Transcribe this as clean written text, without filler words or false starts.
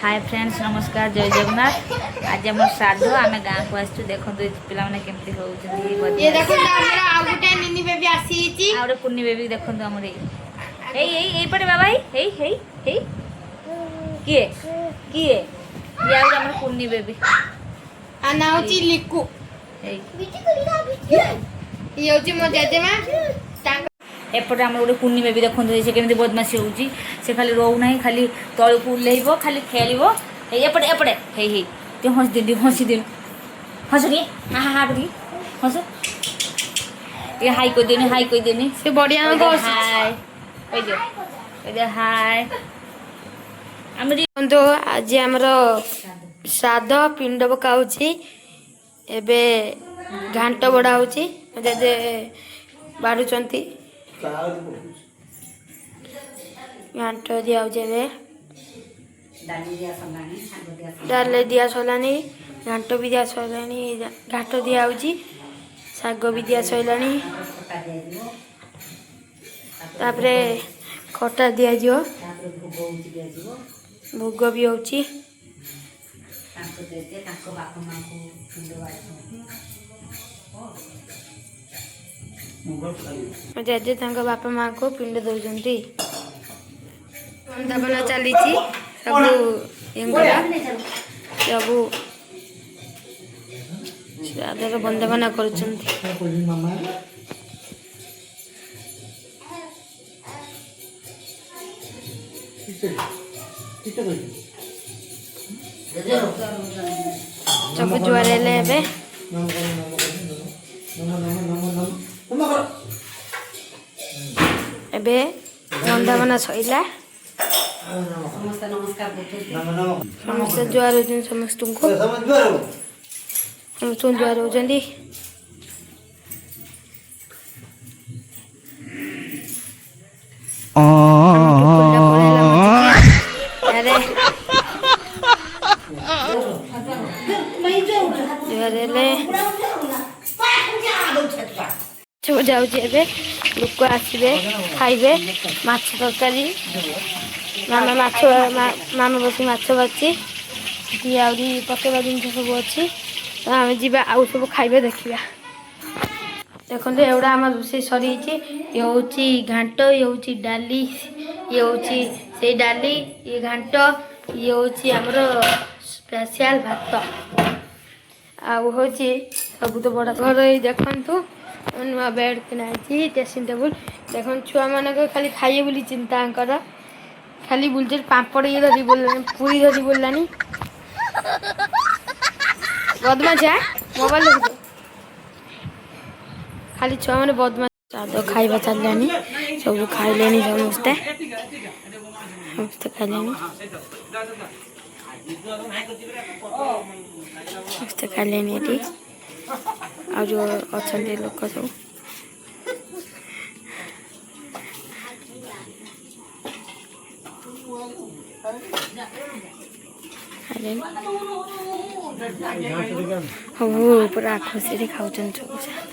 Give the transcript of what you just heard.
Hi friends नमस्कार जय जगन्नाथ। आज आम श्राद्ध आम गाँ को आसु देखो पिला माने केमती होउछंती ये देखो हमरा आ गुटे मिनी बेबी आसीची आ रे कुन्नी बेबी देखो हमर एई पटे बाबा हे किए किए ये आ हमर कुन्नी बेबी आ नाउची लिकु एई ये होची मो जेजेमा एपटे आम गोटे कुन्नी बेबी देखो से केमती बदमाशी होउची से खाली रोउ नाही खाली तळ को उलेइबो खाली खेलिबो एपटे एपटे हे ते हंसी दिन हंस रे हा हा रे हंस ये हाई को देनी से बढ़िया को हाय कह दे हाय आमरी तो आज हमरो श्राद्ध पिंड पकाउची एबे घांट बड़ा होची जेजे बाडुचंती घांट दिया होचे डाले दिया सोलानी घांट भी दिया सोलानी घांट दिया होची शाग भी दिया सोलानी तापरे खटा दिया जो भोग भी होची जेजे बापा माँ को पिंड दौरान वंदापना चली सब सब श्राद्धर वंदापना कर सब जुआर एबे वंदापना सैला समस्त जुआर हो समस्त जुआर होती जाऊे लोक आसवे खाइबे माछ तरकारी मामा माछ मामा बस माछ बाची आहरी पकेवा जिन सब अच्छी तो आम जा आउ सब खाइबे देखा देखो एवढा आम रोषे सरी ये हूँ घांट ये हूँ डाली ये हूँ से डाली ये घांट ये हूँ आमर स्पेशल भात आउ हूँ सब तो बड़ा घर देखु नुआ बेड किना ड्रेसिंग टेबुल देख छुआ मान खाली खाइए बोली चिंता खाली बुलचे पापड़ ये धरी बोलानी पूरी धरी बोलानी बदमाश मोबाइल देख खाली छुआ मैंने बदमाश श्राद्ध खाइबा चललानी सब खाइले समस्ते समस्ते खाइले समस्ते खाइले ये आ जो अच्छा लोक सब पूरा खुशी खाऊँ सब